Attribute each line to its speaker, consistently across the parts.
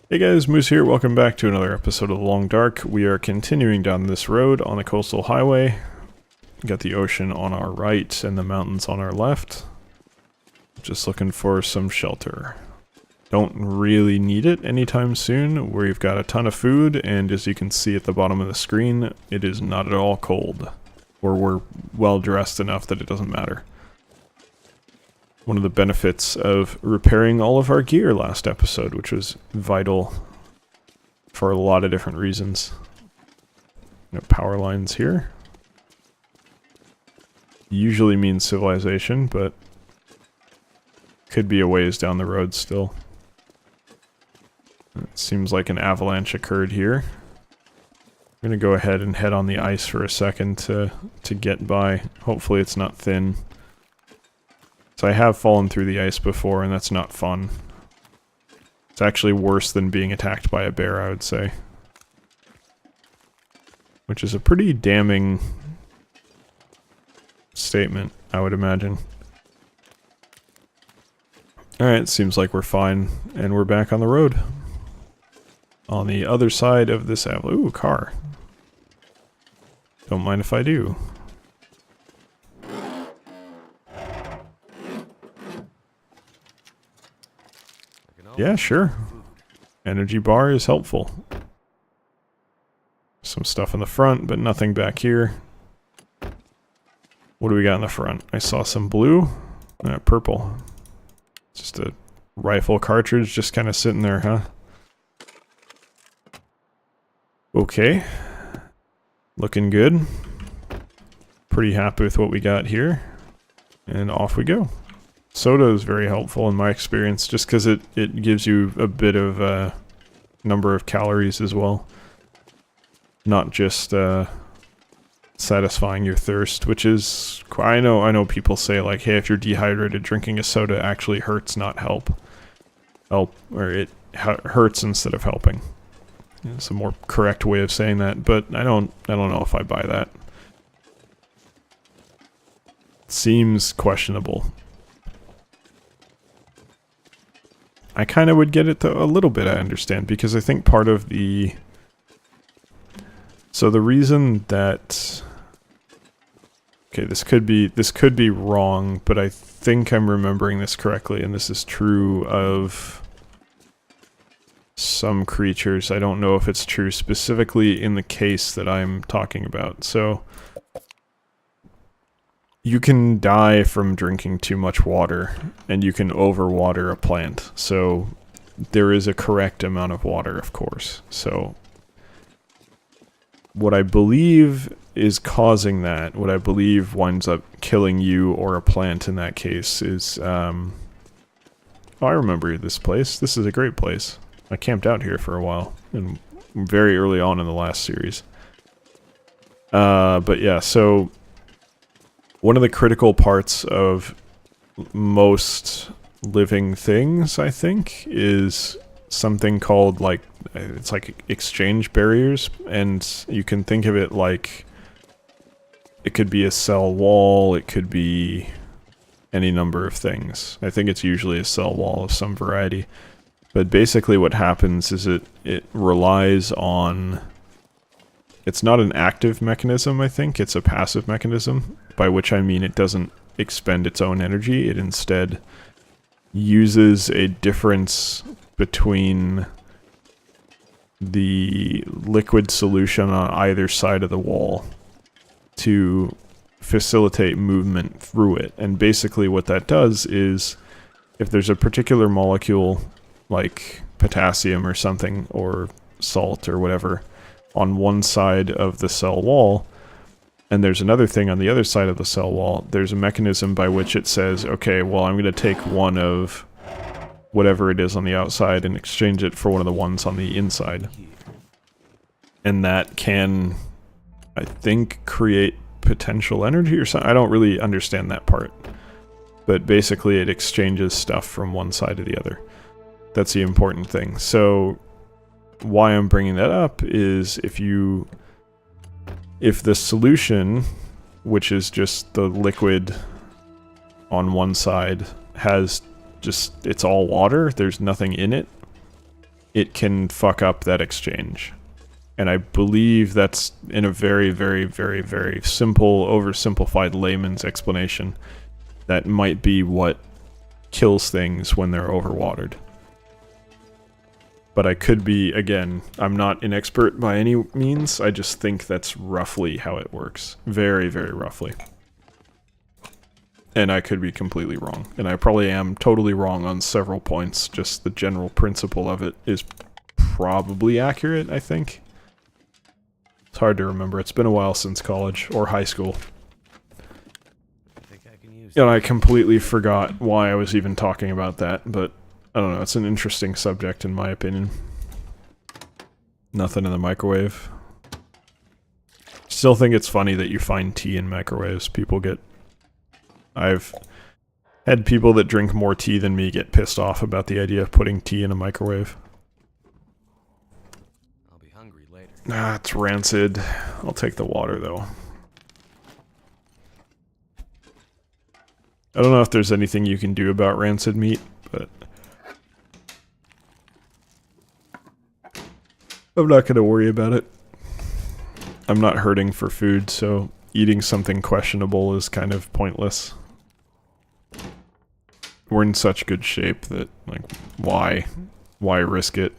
Speaker 1: Hey guys, Moose here. Welcome back to another episode of The Long Dark. We are continuing down this road on a coastal highway. Got the ocean on our right and the mountains on our left. Just looking for some shelter. Don't really need it anytime soon. We've got a ton of food, and as you can see at the bottom of the screen, it is not at all cold. Or we're well dressed enough that it doesn't matter. One of the benefits of repairing all of our gear last episode, which was vital for a lot of different reasons. No power lines here. Usually means civilization, but could be a ways down the road still. It seems like an avalanche occurred here. I'm gonna go ahead and head on the ice for a second to get by. Hopefully it's not thin. So I have fallen through the ice before, and that's not fun. It's actually worse than being attacked by a bear, I would say. Which is a pretty damning statement, I would imagine. Alright, seems like we're fine, and we're back on the road. On the other side of this avalanche. Ooh, car. Don't mind if I do. Yeah, sure. Energy bar is helpful. Some stuff in the front, but nothing back here. What do we got in the front? I saw some blue. Purple. Just a rifle cartridge just kind of sitting there, huh? Okay. Looking good. Pretty happy with what we got here. And off we go. Soda is very helpful in my experience, just because it gives you a bit of a number of calories as well. Not just satisfying your thirst, which is... I know people say like, hey, if you're dehydrated, drinking a soda actually hurts, not help. Or it hurts instead of helping. It's a more correct way of saying that, but I don't know if I buy that. Seems questionable. I kind of would get it a little bit, I understand, because I think part of the... So the reason that... Okay, this could be wrong, but I think I'm remembering this correctly, and this is true of some creatures. I don't know if it's true specifically in the case that I'm talking about. So you can die from drinking too much water, and you can overwater a plant. So there is a correct amount of water, of course. So what I believe is causing that, what I believe winds up killing you or a plant in that case is... Oh, I remember this place. This is a great place. I camped out here for a while, and very early on in the last series. But yeah, so... One of the critical parts of most living things, I think, is something called, like, it's like exchange barriers, and you can think of it like it could be a cell wall, it could be any number of things. I think it's usually a cell wall of some variety. But basically what happens is it relies on... It's not an active mechanism, I think, it's a passive mechanism, by which I mean it doesn't expend its own energy, it instead uses a difference between the liquid solution on either side of the wall to facilitate movement through it. And basically what that does is, if there's a particular molecule, like potassium or something, or salt or whatever, on one side of the cell wall, and there's another thing on the other side of the cell wall, there's a mechanism by which it says, okay, well, I'm going to take one of whatever it is on the outside and exchange it for one of the ones on the inside. And that can, I think, create potential energy or something. I don't really understand that part. But basically it exchanges stuff from one side to the other. That's the important thing. So why I'm bringing that up is if the solution, which is just the liquid on one side, has just, it's all water, there's nothing in it, it can fuck up that exchange. And I believe that's in a very, very, very, very simple, oversimplified layman's explanation. That might be what kills things when they're overwatered. But I could be, again, I'm not an expert by any means, I just think that's roughly how it works. Very, very roughly. And I could be completely wrong. And I probably am totally wrong on several points, just the general principle of it is probably accurate, I think. It's hard to remember, it's been a while since college, or high school. And I completely forgot why I was even talking about that, but I don't know, it's an interesting subject in my opinion. Nothing in the microwave. Still think it's funny that you find tea in microwaves. People get... I've had people that drink more tea than me get pissed off about the idea of putting tea in a microwave.
Speaker 2: I'll be hungry later.
Speaker 1: Ah, it's rancid. I'll take the water though. I don't know if there's anything you can do about rancid meat, but I'm not going to worry about it. I'm not hurting for food, so eating something questionable is kind of pointless. We're in such good shape that, like, why risk it?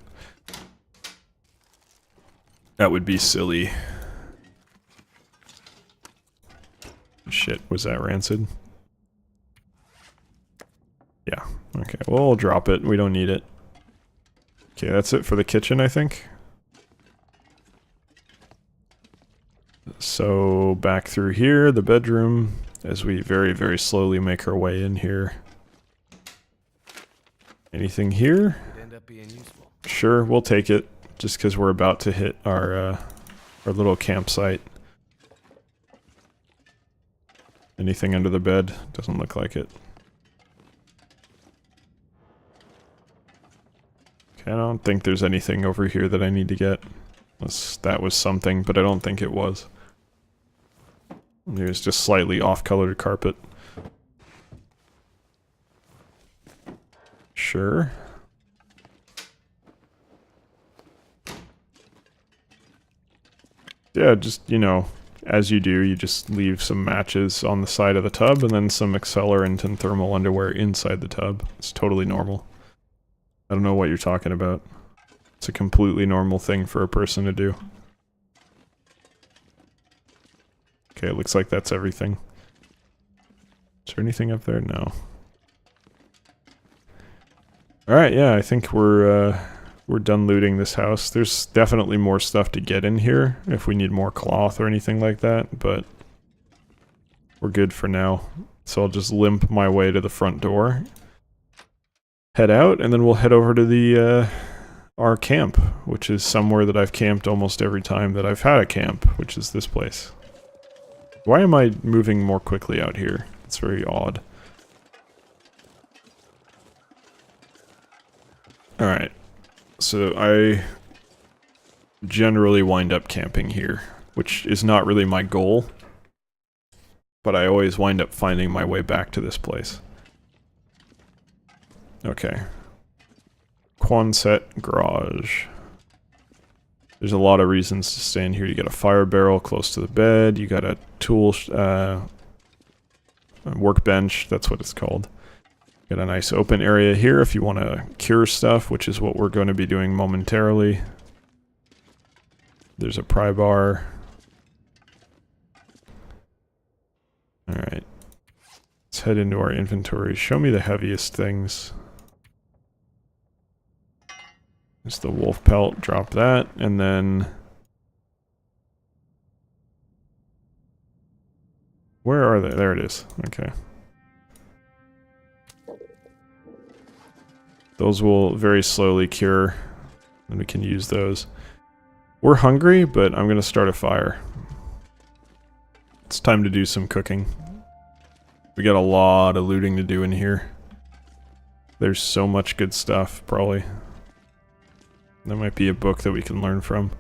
Speaker 1: That would be silly. Shit, was that rancid? Yeah, okay, well, we'll drop it. We don't need it. Okay, that's it for the kitchen, I think. So, back through here, the bedroom, as we very, very slowly make our way in here. Anything here?
Speaker 2: Could end up being useful.
Speaker 1: Sure, we'll take it, just because we're about to hit our little campsite. Anything under the bed? Doesn't look like it. I don't think there's anything over here that I need to get. Unless that was something, but I don't think it was. There's just slightly off-colored carpet. Sure. Yeah, just, you know, as you do, you just leave some matches on the side of the tub and then some accelerant and thermal underwear inside the tub. It's totally normal. I don't know what you're talking about. It's a completely normal thing for a person to do. Okay, it looks like that's everything. Is there anything up there? No. Alright, yeah, I think we're done looting this house. There's definitely more stuff to get in here if we need more cloth or anything like that, but we're good for now. So I'll just limp my way to the front door. Head out, and then we'll head over to the our camp, which is somewhere that I've camped almost every time that I've had a camp, which is this place. Why am I moving more quickly out here? It's very odd. Alright, so I generally wind up camping here, which is not really my goal, but I always wind up finding my way back to this place. Okay. Quonset Garage. There's a lot of reasons to stay in here. You got a fire barrel close to the bed. You got a tool, workbench. That's what it's called. Got a nice open area here if you want to cure stuff, which is what we're going to be doing momentarily. There's a pry bar. Alright. Let's head into our inventory. Show me the heaviest things. There's the wolf pelt, drop that, and then... Where are they? There it is. Okay. Those will very slowly cure, and we can use those. We're hungry, but I'm gonna start a fire. It's time to do some cooking. We got a lot of looting to do in here. There's so much good stuff, probably. There might be a book that we can learn from.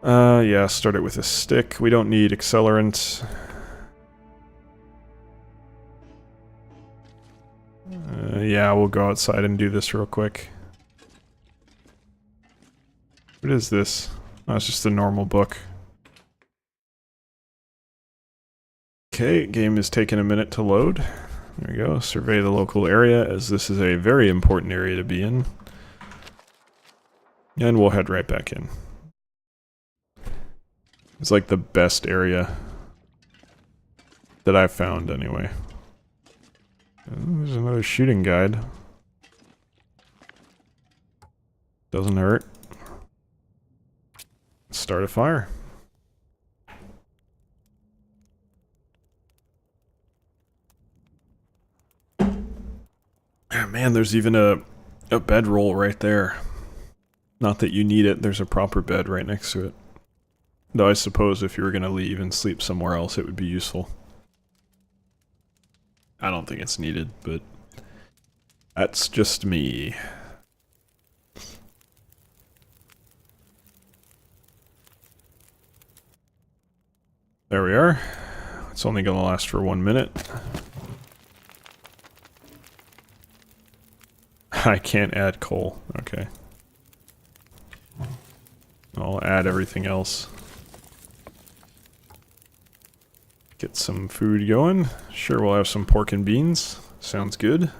Speaker 1: Yeah, start it with a stick. We don't need accelerant. Yeah, we'll go outside and do this real quick. What is this? Oh, it's just a normal book. Okay, game is taking a minute to load. There we go. Survey the local area, as this is a very important area to be in. And we'll head right back in. It's like the best area that I've found, anyway. Oh, there's another shooting guide. Doesn't hurt. Let's start a fire. Oh, man, there's even a bedroll right there. Not that you need it, there's a proper bed right next to it. Though I suppose if you were going to leave and sleep somewhere else, it would be useful. I don't think it's needed, but that's just me. There we are. It's only going to last for 1 minute. I can't add coal. Okay. I'll add everything else. Get some food going. Sure, we'll have some pork and beans. Sounds good.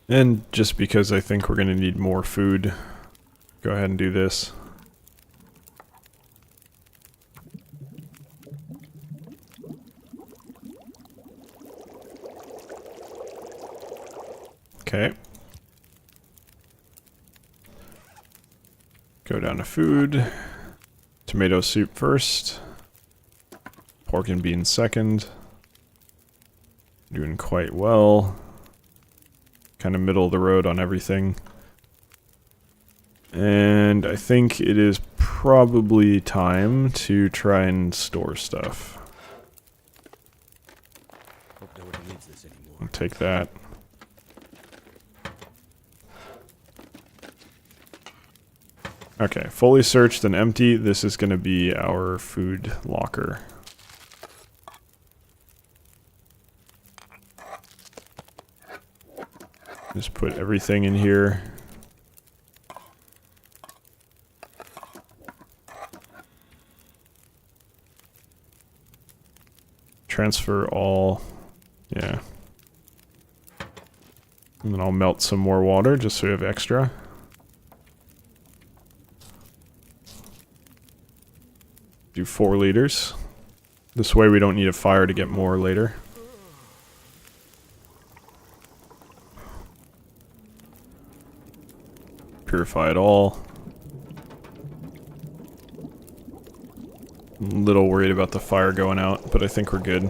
Speaker 1: And just because I think we're going to need more food, go ahead and do this. Okay. Go down to food. Tomato soup first. Pork and beans second. Doing quite well. Kind of middle of the road on everything. And I think it is probably time to try and store stuff.
Speaker 2: Hope nobody needs this anymore.
Speaker 1: I'll take that. Okay, fully searched and empty. This is going to be our food locker. Just put everything in here. Transfer all. Yeah. And then I'll melt some more water just so we have extra. Do 4 liters. This way we don't need a fire to get more later. Purify it all. I'm a little worried about the fire going out, but I think we're good.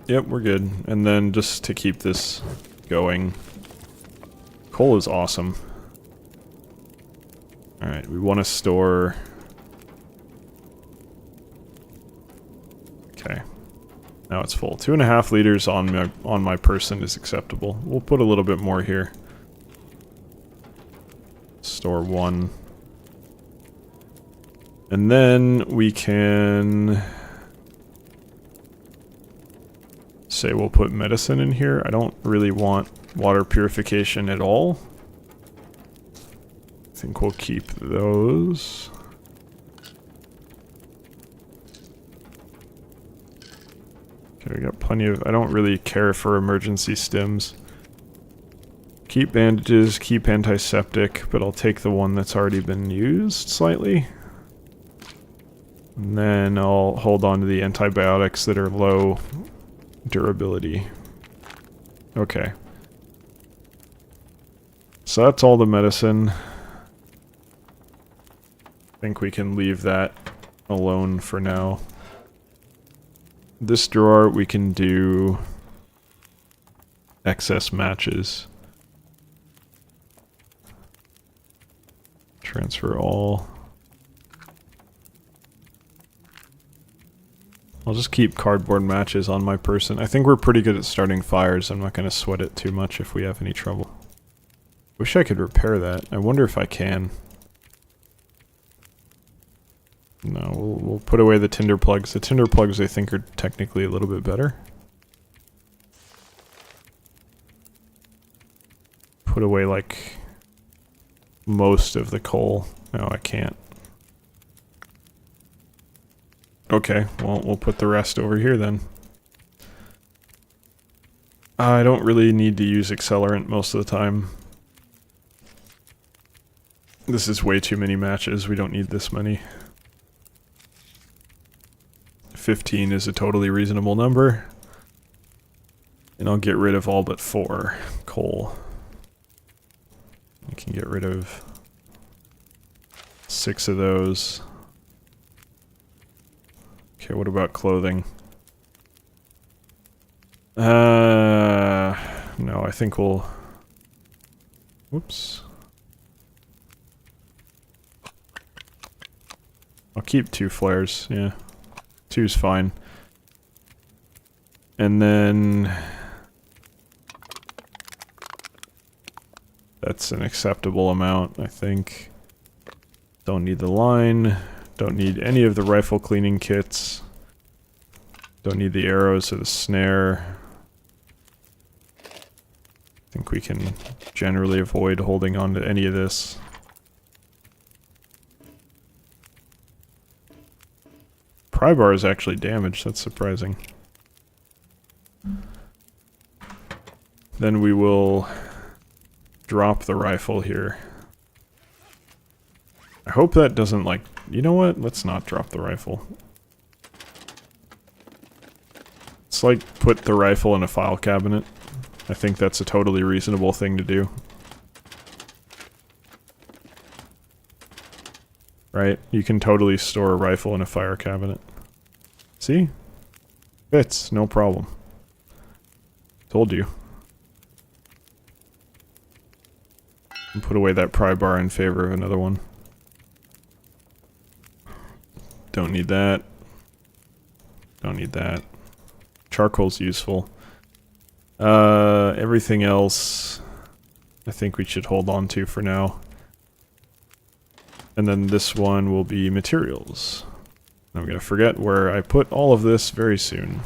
Speaker 1: Yep, we're good. And then just to keep this going. Coal is awesome. Alright, we want to store... Okay. Now it's full. 2.5 liters on my person is acceptable. We'll put a little bit more here. Store 1. And then we can say we'll put medicine in here. I don't really want water purification at all. I think we'll keep those. Okay, we got plenty of... I don't really care for emergency stims. Keep bandages, keep antiseptic, but I'll take the one that's already been used slightly. And then I'll hold on to the antibiotics that are low durability. Okay. So that's all the medicine. I think we can leave that alone for now. This drawer we can do excess matches. Transfer all. I'll just keep cardboard matches on my person. I think we're pretty good at starting fires. I'm not going to sweat it too much if we have any trouble. Wish I could repair that. I wonder if I can. No, we'll put away the tinder plugs. The tinder plugs I think are technically a little bit better. Put away like most of the coal. No, I can't. Okay, well, we'll put the rest over here then. I don't really need to use accelerant most of the time. This is way too many matches. We don't need this many. 15 is a totally reasonable number. And I'll get rid of all but 4 coal. You can get rid of 6 of those. Okay, what about clothing? No, I think we'll... Whoops. I'll keep 2 flares, yeah. 2's fine. And then... That's an acceptable amount, I think. Don't need the line. Don't need any of the rifle cleaning kits. Don't need the arrows or the snare. I think we can generally avoid holding on to any of this. Pry bar is actually damaged, that's surprising. Then we will drop the rifle here. I hope that doesn't like... You know what? Let's not drop the rifle. Let's like put the rifle in a file cabinet. I think that's a totally reasonable thing to do. Right? You can totally store a rifle in a fire cabinet. See? Fits, no problem. Told you. And put away that pry bar in favor of another one. Don't need that. Don't need that. Charcoal's useful. Everything else I think we should hold on to for now. And then this one will be materials. I'm gonna forget where I put all of this very soon.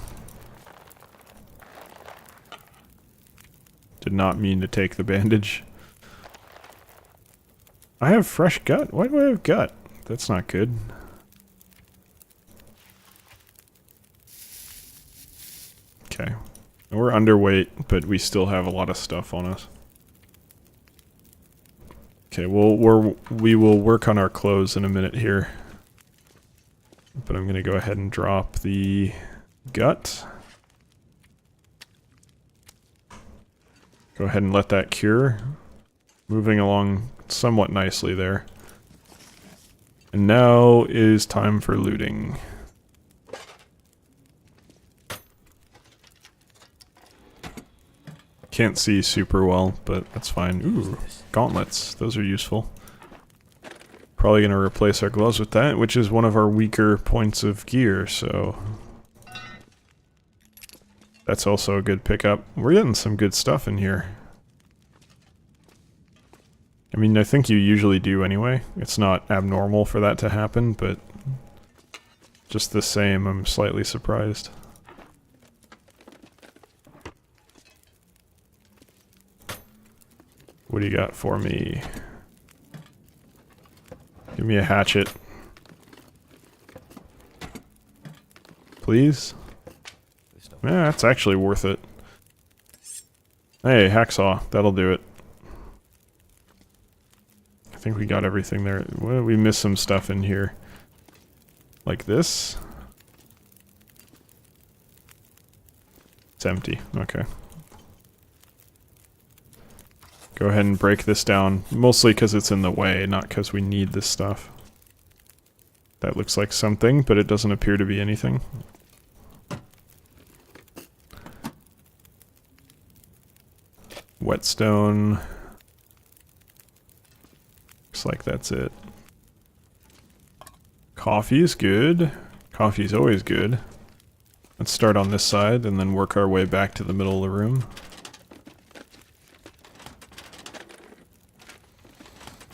Speaker 1: Did not mean to take the bandage. I have fresh gut? Why do I have gut? That's not good. Okay. We're underweight, but we still have a lot of stuff on us. Okay, we will work on our clothes in a minute here. But I'm gonna go ahead and drop the gut. Go ahead and let that cure. Moving along somewhat nicely there. And now is time for looting. Can't see super well, but that's fine. Ooh, gauntlets. Those are useful. Probably going to replace our gloves with that, which is one of our weaker points of gear, so... That's also a good pickup. We're getting some good stuff in here. I mean, I think you usually do anyway. It's not abnormal for that to happen, but... Just the same, I'm slightly surprised. What do you got for me? Give me a hatchet. Please? Yeah, that's actually worth it. Hey, hacksaw. That'll do it. I think we got everything there. Well, we missed some stuff in here. Like this? It's empty. Okay. Go ahead and break this down, mostly because it's in the way, not because we need this stuff. That looks like something, but it doesn't appear to be anything. Whetstone. Looks like that's it. Coffee is good. Coffee's always good. Let's start on this side and then work our way back to the middle of the room.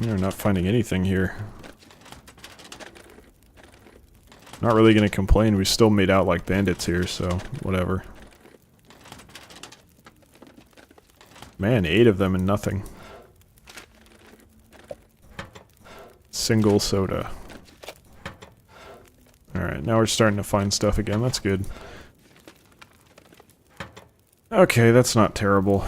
Speaker 1: We're not finding anything here. Not really gonna complain. We still made out like bandits here, so whatever. Man, 8 of them and nothing. Single soda. Alright, now we're starting to find stuff again. That's good. Okay, that's not terrible.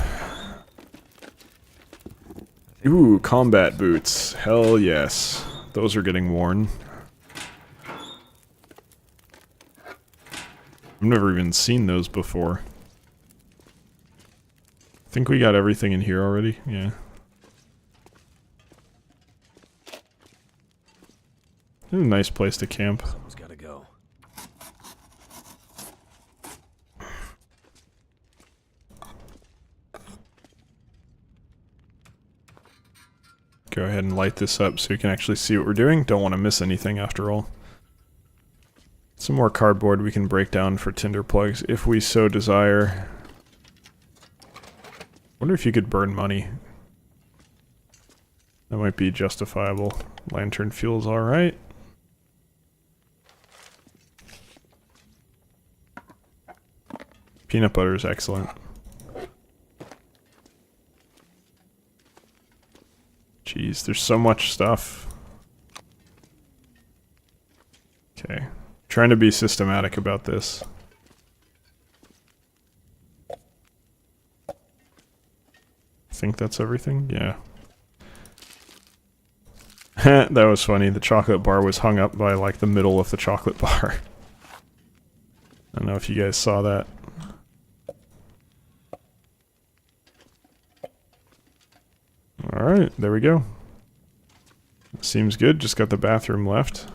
Speaker 1: Ooh, combat boots. Hell yes. Those are getting worn. I've never even seen those before. I think we got everything in here already. Yeah. This is a nice place to camp.
Speaker 2: Someone's gotta go.
Speaker 1: Go ahead and light this up so you can actually see what we're doing. Don't want to miss anything after all. Some more cardboard we can break down for tinder plugs if we so desire. Wonder if you could burn money. That might be justifiable. Lantern fuel's alright. Peanut butter is excellent. Jeez, there's so much stuff. Okay. Trying to be systematic about this. I think that's everything? Yeah. That was funny. The chocolate bar was hung up by like the middle of the chocolate bar. I don't know if you guys saw that. Alright, there we go. Seems good, just got the bathroom left.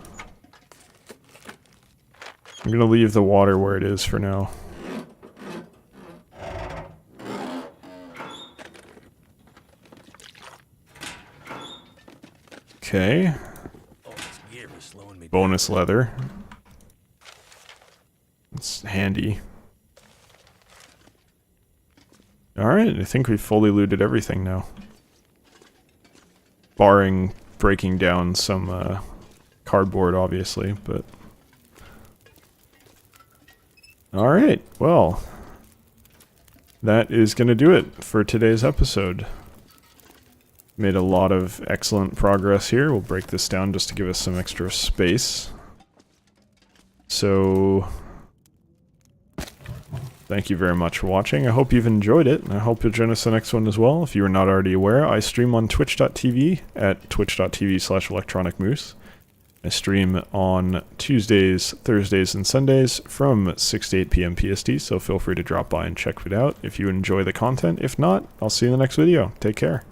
Speaker 1: I'm gonna leave the water where it is for now. Okay.
Speaker 2: Oh, this gear is slowing me down.
Speaker 1: Bonus leather. It's handy. Alright, I think we've fully looted everything now. Barring breaking down some cardboard, obviously, but... Alright, well... that is going to do it for today's episode. Made a lot of excellent progress here. We'll break this down just to give us some extra space. So... thank you very much for watching. I hope you've enjoyed it, and I hope you'll join us the next one as well. If you are not already aware, I stream on twitch.tv at twitch.tv/electronicmoose. I stream on Tuesdays, Thursdays, and Sundays from 6 to 8 p.m. PST, so feel free to drop by and check it out if you enjoy the content. If not, I'll see you in the next video. Take care.